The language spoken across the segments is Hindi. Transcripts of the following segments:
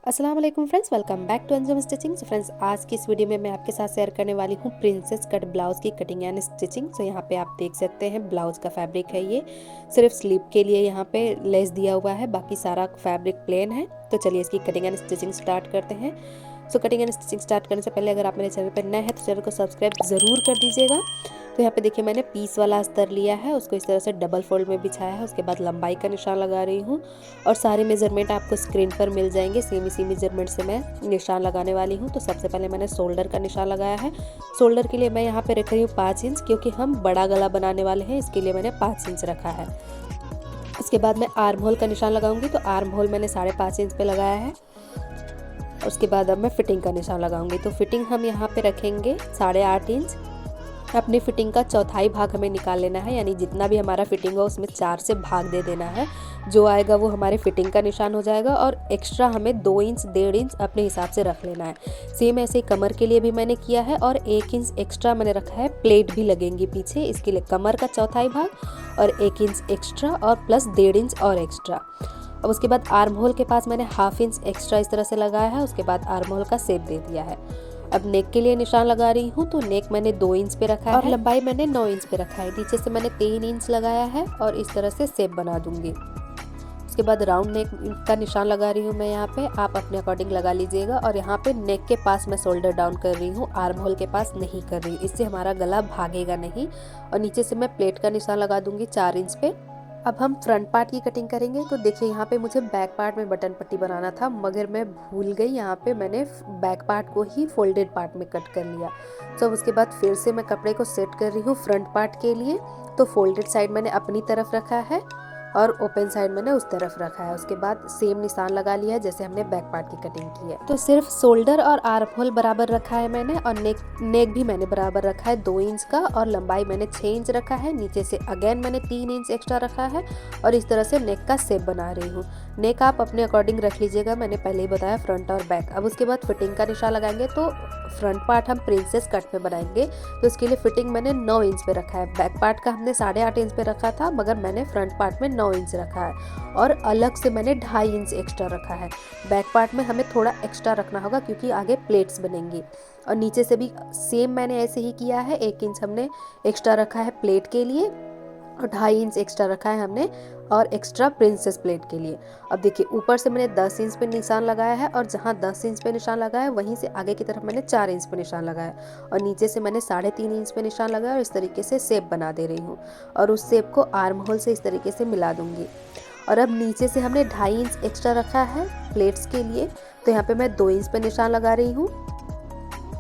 अस्सलाम वालेकुम friends, welcome back to Anjum stitching. Friends, आज की इस वीडियो में मैं आपके साथ शेयर करने वाली हूँ प्रिंसेस कट ब्लाउज़ की कटिंग एंड स्टिचिंग। यहाँ पे आप देख सकते हैं ब्लाउज़ का फैब्रिक है, ये सिर्फ स्लीव के लिए यहाँ पे लेस दिया हुआ है, बाकी सारा फैब्रिक प्लेन है। तो चलिए इसकी कटिंग एंड स्टिचिंग स्टार्ट करते हैं। कटिंग एंड स्टिचिंग स्टार्ट करने से पहले अगर आप मेरे चैनल पर नए हैं तो चैनल को सब्सक्राइब ज़रूर कर दीजिएगा। तो यहाँ पे देखिए मैंने पीस वाला अस्तर लिया है, उसको इस तरह से डबल फोल्ड में बिछाया है। उसके बाद लंबाई का निशान लगा रही हूँ और सारे मेजरमेंट आपको स्क्रीन पर मिल जाएंगे। सेम इसी मेजरमेंट से मैं निशान लगाने वाली हूँ। तो सबसे पहले मैंने शोल्डर का निशान लगाया है। शोल्डर के लिए मैं यहाँ पे रख रही हूँ 5 इंच, क्योंकि हम बड़ा गला बनाने वाले हैं, इसके लिए मैंने 5 इंच रखा है। उसके बाद मैं आर्म होल का निशान लगाऊंगी, तो आर्म होल मैंने 5.5 इंच पे लगाया है। उसके बाद अब मैं फिटिंग का निशान लगाऊंगी, तो फिटिंग हम यहाँ पे रखेंगे 8.5 इंच। अपनी फिटिंग का चौथाई भाग हमें निकाल लेना है, यानी जितना भी हमारा फिटिंग हो उसमें 4 से भाग दे देना है। जो आएगा वो हमारे फिटिंग का निशान हो जाएगा और एक्स्ट्रा हमें 2 इंच 1.5 इंच अपने हिसाब से रख लेना है। सेम ऐसे ही कमर के लिए भी मैंने किया है और 1 इंच एक्स्ट्रा मैंने रखा है। प्लेट भी लगेंगी पीछे, इसके लिए कमर का चौथाई भाग और 1 इंच एक्स्ट्रा और प्लस 1.5 इंच और एक्स्ट्रा। अब उसके बाद आर्म होल के पास मैंने 1/2 इंच एक्स्ट्रा इस तरह से लगाया है। उसके बाद आर्म होल का शेप दे दिया है। अब नेक के लिए निशान लगा रही हूँ, तो नेक मैंने 2 इंच पे रखा है और लंबाई मैंने 9 इंच पे रखा है। नीचे से मैंने 3 इंच लगाया है और इस तरह से शेप बना दूंगी। उसके बाद राउंड नेक का निशान लगा रही हूँ मैं यहाँ पे, आप अपने अकॉर्डिंग लगा लीजिएगा। और यहाँ पे नेक के पास मैं शोल्डर डाउन कर रही हूँ, आर्म होल के पास नहीं कर रही, इससे हमारा गला भागेगा नहीं। और नीचे से मैं प्लेट का निशान लगा दूंगी 4 इंच पे। अब हम फ्रंट पार्ट की कटिंग करेंगे। तो देखिए यहाँ पे मुझे बैक पार्ट में बटन पट्टी बनाना था, मगर मैं भूल गई। यहाँ पे मैंने बैक पार्ट को ही फोल्डेड पार्ट में कट कर लिया। तो उसके बाद फिर से मैं कपड़े को सेट कर रही हूँ फ्रंट पार्ट के लिए। तो फोल्डेड साइड मैंने अपनी तरफ रखा है और ओपन साइड मैंने उस तरफ रखा है। उसके बाद सेम निशान लगा लिया है जैसे हमने बैक पार्ट की कटिंग की है। तो सिर्फ शोल्डर और आर्म होल बराबर रखा है मैंने, और नेक भी मैंने बराबर रखा है 2 इंच का, और लंबाई मैंने 6 इंच रखा है। नीचे से अगेन मैंने 3 इंच एक्स्ट्रा रखा है और इस तरह से नेक का शेप बना रही हूँ। नेक आप अपने अकॉर्डिंग रख लीजिएगा, मैंने पहले ही बताया फ्रंट और बैक। अब उसके बाद फिटिंग का निशान लगाएंगे। तो फ्रंट पार्ट हम प्रिंसेस कट में बनाएंगे, तो इसके लिए फिटिंग मैंने 9 इंच पे रखा है। बैक पार्ट का हमने 8.5 इंच पे रखा था, मगर मैंने फ्रंट पार्ट में 9 इंच रखा है और अलग से मैंने 2.5 इंच एक्स्ट्रा रखा है। बैक पार्ट में हमें थोड़ा एक्स्ट्रा रखना होगा क्योंकि आगे प्लेट्स बनेंगी। और नीचे से भी सेम मैंने ऐसे ही किया है, 1 इंच हमने एक्स्ट्रा रखा है प्लेट के लिए और 2.5 इंच एक्स्ट्रा रखा है हमने और एक्स्ट्रा प्रिंसेस प्लेट के लिए। अब देखिए ऊपर से मैंने 10 इंच पे निशान लगाया है और जहाँ 10 इंच पे निशान लगाया है वहीं से आगे की तरफ मैंने 4 इंच पे निशान लगाया और नीचे से मैंने 3.5 इंच पे निशान लगाया और इस तरीके से शेप बना दे रही हूँ और उस शेप को आर्म होल से इस तरीके से मिला दूंगी। और अब नीचे से हमने 2.5 इंच एक्स्ट्रा रखा है प्लेट्स के लिए, तो यहाँ पे मैं 2 इंच पे निशान लगा रही हूँ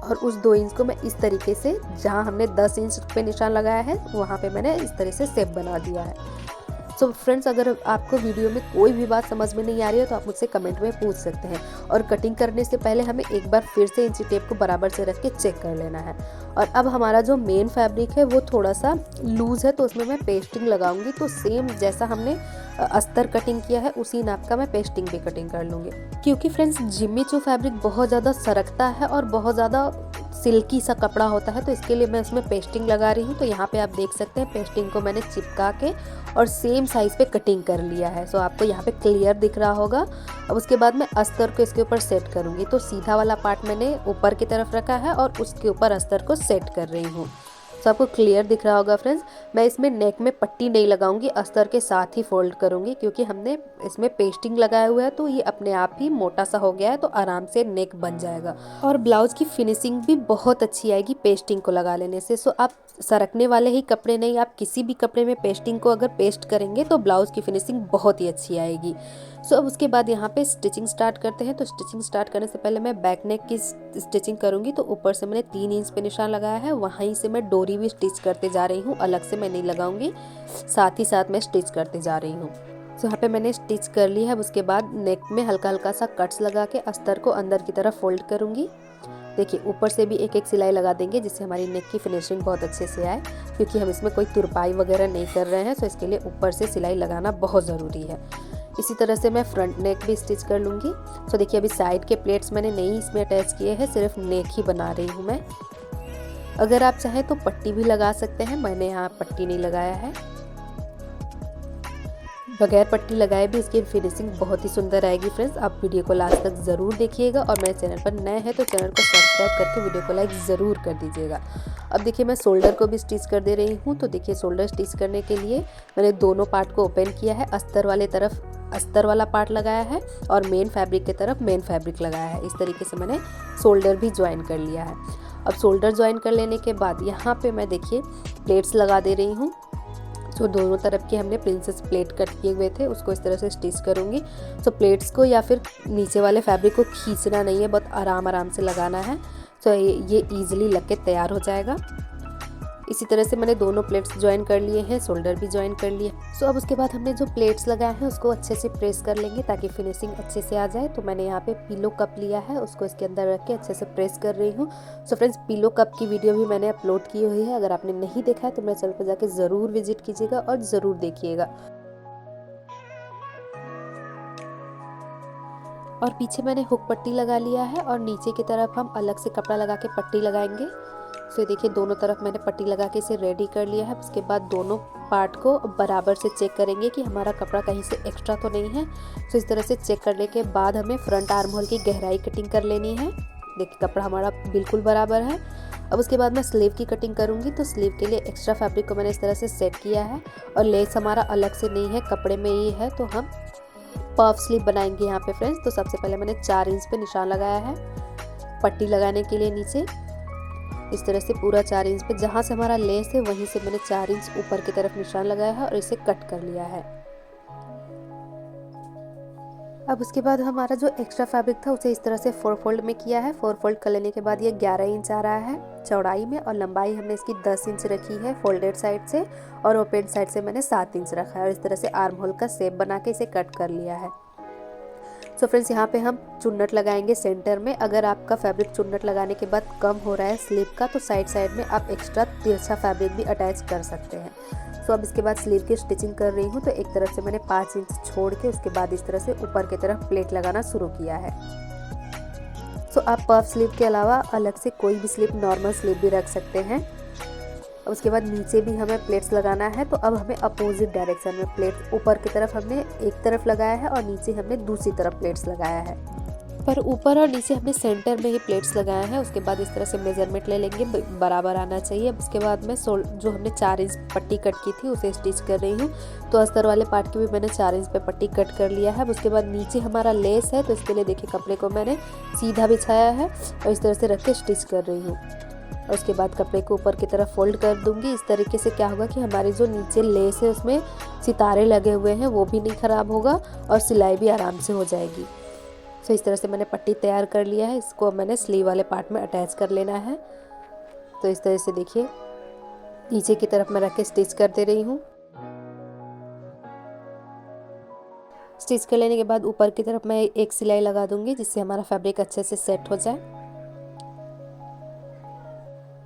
और उस 2 इंच को मैं इस तरीके से, जहाँ हमने 10 इंच पे निशान लगाया है वहाँ पे मैंने इस तरह से शेप बना दिया है। सो फ्रेंड्स, अगर आपको वीडियो में कोई भी बात समझ में नहीं आ रही है तो आप मुझसे कमेंट में पूछ सकते हैं। और कटिंग करने से पहले हमें एक बार फिर से इंची टेप को बराबर से रख के चेक कर लेना है। और अब हमारा जो मेन फैब्रिक है वो थोड़ा सा लूज़ है, तो उसमें मैं पेस्टिंग लगाऊंगी। तो सेम जैसा हमने अस्तर कटिंग किया है उसी नाप का मैं पेस्टिंग भी कटिंग कर लूँगी, क्योंकि फ्रेंड्स जिम्मी चू फैब्रिक बहुत ज़्यादा सरकता है और बहुत ज़्यादा सिल्की सा कपड़ा होता है, तो इसके लिए मैं इसमें पेस्टिंग लगा रही हूँ। तो यहाँ पे आप देख सकते हैं पेस्टिंग को मैंने चिपका के और सेम साइज़ पे कटिंग कर लिया है। सो आपको यहाँ पे क्लियर दिख रहा होगा। अब उसके बाद मैं अस्तर को इसके ऊपर सेट करूँगी। तो सीधा वाला पार्ट मैंने ऊपर की तरफ रखा है और उसके ऊपर अस्तर को सेट कर रही हूँ। तो आपको क्लियर दिख रहा होगा फ्रेंड्स। मैं इसमें नेक में पट्टी नहीं लगाऊंगी, अस्तर के साथ ही फोल्ड करूंगी, क्योंकि हमने इसमें पेस्टिंग लगाया हुआ है तो ये अपने आप ही मोटा सा हो गया है, तो आराम से नेक बन जाएगा और ब्लाउज की फिनिशिंग भी बहुत अच्छी आएगी पेस्टिंग को लगा लेने से। सो आप सरकने वाले ही कपड़े नहीं, आप किसी भी कपड़े में पेस्टिंग को अगर पेस्ट करेंगे तो ब्लाउज की फिनिशिंग बहुत ही अच्छी आएगी। सो अब उसके बाद यहाँ पे स्टिचिंग स्टार्ट करते हैं। तो स्टिचिंग स्टार्ट करने से पहले मैं बैक नेक की स्टिचिंग करूँगी। तो ऊपर से मैंने 3 इंच पे निशान लगाया है, वहीं से मैं डोरी भी स्टिच करते जा रही हूँ, अलग से मैं नहीं लगाऊंगी, साथ ही साथ मैं स्टिच करते जा रही हूँ। तो यहाँ पे मैंने स्टिच कर लिया है। उसके बाद नेक में हल्का हल्का सा कट्स लगा के अस्तर को अंदर की तरफ फोल्ड करूँगी। देखिए ऊपर से भी एक एक सिलाई लगा देंगे जिससे हमारी नेक की फिनिशिंग बहुत अच्छे से आए, क्योंकि हम इसमें कोई तुरपाई वगैरह नहीं कर रहे हैं, तो इसके लिए ऊपर से सिलाई लगाना बहुत ज़रूरी है। इसी तरह से मैं फ्रंट नेक भी स्टिच कर लूँगी। तो देखिए अभी साइड के प्लेट्स मैंने नहीं इसमें अटैच किए हैं, सिर्फ नेक ही बना रही हूँ मैं। अगर आप चाहें तो पट्टी भी लगा सकते हैं, मैंने यहाँ पट्टी नहीं लगाया है। बगैर पट्टी लगाए भी इसकी फिनिशिंग बहुत ही सुंदर आएगी फ्रेंड्स। आप वीडियो को लास्ट तक ज़रूर देखिएगा और मेरे चैनल पर नए हैं तो चैनल को सब्सक्राइब करके वीडियो को लाइक ज़रूर कर दीजिएगा। अब देखिए मैं शोल्डर को भी स्टिच कर दे रही हूँ। तो देखिए शोल्डर स्टिच करने के लिए मैंने दोनों पार्ट को ओपन किया है। अस्तर वाले तरफ अस्तर वाला पार्ट लगाया है और मेन फैब्रिक की तरफ मेन फैब्रिक लगाया है। इस तरीके से मैंने शोल्डर भी ज्वाइन कर लिया है। अब शोल्डर ज्वाइन कर लेने के बाद यहाँ पे मैं देखिए प्लेट्स लगा दे रही हूँ। जो दोनों तरफ के हमने प्रिंसेस प्लेट कट किए हुए थे उसको इस तरह से स्टिच करूँगी। तो प्लेट्स को या फिर नीचे वाले फैब्रिक को खींचना नहीं है, बहुत आराम से लगाना है। तो ये ईजिली लग के तैयार हो जाएगा। इसी तरह से मैंने दोनों प्लेट्स ज्वाइन कर लिए हैं, शोल्डर भी ज्वाइन कर लिए। सो अब उसके बाद हमने जो प्लेट्स लगाए हैं उसको अच्छे से प्रेस कर लेंगे ताकि फिनिशिंग अच्छे से आ जाए। तो मैंने यहाँ पे पिलो कप लिया है, उसको इसके अंदर रख के अच्छे से प्रेस कर रही हूँ। सो फ्रेंड्स, पिलो कप की वीडियो भी मैंने अपलोड की हुई है, अगर आपने नहीं देखा है तो मेरे चैनल पर जाके ज़रूर विजिट कीजिएगा और ज़रूर देखिएगा। और पीछे मैंने हुक पट्टी लगा लिया है और नीचे की तरफ हम अलग से कपड़ा लगा के पट्टी लगाएंगे। सो देखिए दोनों तरफ मैंने पट्टी लगा के इसे रेडी कर लिया है। उसके बाद दोनों पार्ट को बराबर से चेक करेंगे कि हमारा कपड़ा कहीं से एक्स्ट्रा तो नहीं है। सो इस तरह से चेक करने के बाद हमें फ्रंट आर्म होल की गहराई कटिंग कर लेनी है। देखिए कपड़ा हमारा बिल्कुल बराबर है। अब उसके बाद मैं स्लीव की कटिंग करूँगी। तो स्लीव के लिए एक्स्ट्रा फैब्रिक को मैंने इस तरह से सेट किया है और लेस हमारा अलग से नहीं है, कपड़े में ही है। तो हम पफ स्लीव बनाएंगे यहाँ पे फ्रेंड्स। तो सबसे पहले मैंने 4 इंच पे निशान लगाया है पट्टी लगाने के लिए। नीचे इस तरह से पूरा 4 इंच पे जहाँ से हमारा लेस है वहीं से मैंने 4 इंच ऊपर की तरफ निशान लगाया है और इसे कट कर लिया है। अब उसके बाद हमारा जो एक्स्ट्रा फैब्रिक था उसे इस तरह से 4 फोल्ड में किया है। 4 फोल्ड कर लेने के बाद ये 11 इंच आ रहा है चौड़ाई में और लंबाई हमने इसकी 10 इंच रखी है फोल्डेड साइड से और ओपन साइड से मैंने 7 इंच रखा है और इस तरह से आर्म होल का शेप बना के इसे कट कर लिया है। सो फ्रेंड्स, यहाँ पे हम चुन्नट लगाएंगे सेंटर में। अगर आपका फैब्रिक चुन्नट लगाने के बाद कम हो रहा है स्लीव का तो साइड में आप एक्स्ट्रा तिरछा फैब्रिक भी अटैच कर सकते हैं। सो अब इसके बाद स्लीव की स्टिचिंग कर रही हूँ। तो एक तरफ से मैंने 5 इंच छोड़ के उसके बाद इस तरह से ऊपर की तरफ प्लेट लगाना शुरू किया है। सो आप पफ स्लीव के अलावा अलग से कोई भी स्लीव, नॉर्मल स्लीव भी रख सकते हैं। अब उसके बाद नीचे भी हमें प्लेट्स लगाना है। तो अब हमें अपोजिट डायरेक्शन में प्लेट्स, ऊपर की तरफ हमने एक तरफ लगाया है और नीचे हमने दूसरी तरफ प्लेट्स लगाया है। पर ऊपर और नीचे हमने सेंटर में ही प्लेट्स लगाया है। उसके बाद इस तरह से मेजरमेंट ले लेंगे, बराबर आना चाहिए। अब उसके बाद मैं जो हमने 4 इंच पट्टी कट की थी उसे स्टिच कर रही हूँ। तो अस्तर वाले पार्ट की भी मैंने 4 इंच पे पट्टी कट कर लिया है। अब उसके बाद नीचे हमारा लेस है तो इसके लिए देखिए कपड़े को मैंने सीधा बिछाया है और इस तरह से रख के स्टिच कर रही हूँ। और उसके बाद कपड़े को ऊपर की तरफ फोल्ड कर दूंगी। इस तरीके से क्या होगा कि हमारी जो नीचे लेस है उसमें सितारे लगे हुए हैं वो भी नहीं ख़राब होगा और सिलाई भी आराम से हो जाएगी। तो इस तरह से मैंने पट्टी तैयार कर लिया है। इसको मैंने स्लीव वाले पार्ट में अटैच कर लेना है। तो इस तरह से देखिए नीचे की तरफ मैं रख के स्टिच कर दे रही हूँ। स्टिच कर लेने के बाद ऊपर की तरफ मैं एक सिलाई लगा दूंगी जिससे हमारा फैब्रिक अच्छे से सेट हो जाए।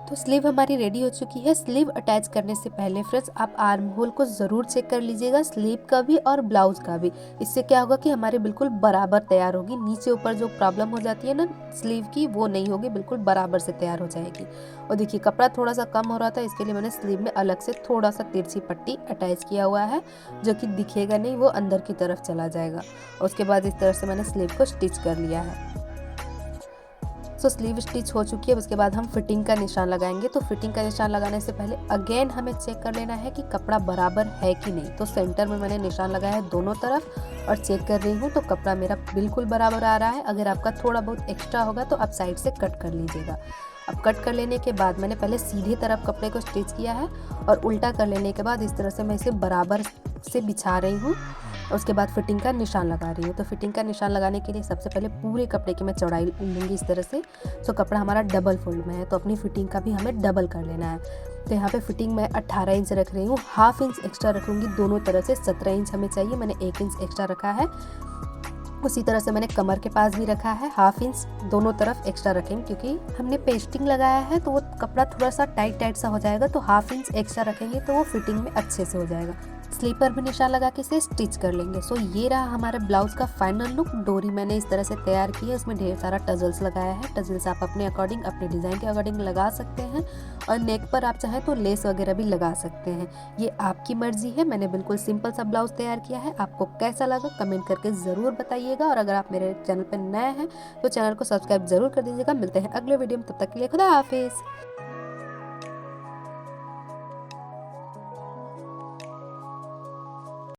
तो स्लीव हमारी रेडी हो चुकी है। स्लीव अटैच करने से पहले फ्रेंड्स आप आर्म होल को ज़रूर चेक कर लीजिएगा, स्लीव का भी और ब्लाउज का भी। इससे क्या होगा कि हमारे बिल्कुल बराबर तैयार होगी। नीचे ऊपर जो प्रॉब्लम हो जाती है ना स्लीव की, वो नहीं होगी, बिल्कुल बराबर से तैयार हो जाएगी। और देखिए कपड़ा थोड़ा सा कम हो रहा था, इसके लिए मैंने स्लीव में अलग से थोड़ा सा तिरछी पट्टी अटैच किया हुआ है जो कि दिखेगा नहीं, वो अंदर की तरफ चला जाएगा। उसके बाद इस तरह से मैंने स्लीव को स्टिच कर लिया है। सो स्लीव स्टिच हो चुकी है। उसके बाद हम फिटिंग का निशान लगाएंगे। तो फिटिंग का निशान लगाने से पहले अगेन हमें चेक कर लेना है कि कपड़ा बराबर है कि नहीं। तो सेंटर में मैंने निशान लगाया है दोनों तरफ और चेक कर रही हूँ तो कपड़ा मेरा बिल्कुल बराबर आ रहा है। अगर आपका थोड़ा बहुत एक्स्ट्रा होगा तो आप साइड से कट कर लीजिएगा। अब कट कर लेने के बाद मैंने पहले सीधे तरफ कपड़े को स्टिच किया है और उल्टा कर लेने के बाद इस तरह से मैं इसे बराबर से बिछा रही हूँ। उसके बाद फिटिंग का निशान लगा रही हूँ। तो फिटिंग का निशान लगाने के लिए सबसे पहले पूरे कपड़े की मैं चौड़ाई लूँगी इस तरह से। सो कपड़ा हमारा डबल फोल्ड में है तो अपनी फिटिंग का भी हमें डबल कर लेना है। तो यहाँ पे फिटिंग मैं 18 इंच रख रही हूँ, हाफ इंच एक्स्ट्रा रखूँगी दोनों तरह से। 17 इंच हमें चाहिए, मैंने 1 इंच एक्स्ट्रा रखा है। उसी तरह से मैंने कमर के पास भी रखा है, हाफ इंच दोनों तरफ एक्स्ट्रा रखेंगे क्योंकि हमने पेस्टिंग लगाया है तो वो कपड़ा थोड़ा सा टाइट सा हो जाएगा। तो हाफ इंच एक्स्ट्रा रखेंगे तो वो फिटिंग में अच्छे से हो जाएगा। स्लीव पर भी निशान लगा के इसे स्टिच कर लेंगे। सो ये रहा हमारे ब्लाउज़ का फाइनल लुक। डोरी मैंने इस तरह से तैयार की है, उसमें ढेर सारा टजल्स लगाया है। टजल्स आप अपने अकॉर्डिंग, अपने डिज़ाइन के अकॉर्डिंग लगा सकते हैं और नेक पर आप चाहें तो लेस वगैरह भी लगा सकते हैं, ये आपकी मर्जी है। मैंने बिल्कुल सिंपल सा ब्लाउज़ तैयार किया है। आपको कैसा लगा कमेंट करके ज़रूर बताइएगा, और अगर आप मेरे चैनल पर नए हैं तो चैनल को सब्सक्राइब ज़रूर कर दीजिएगा। मिलते हैं अगले वीडियो में, तब तक के लिए खुदा हाफिज़।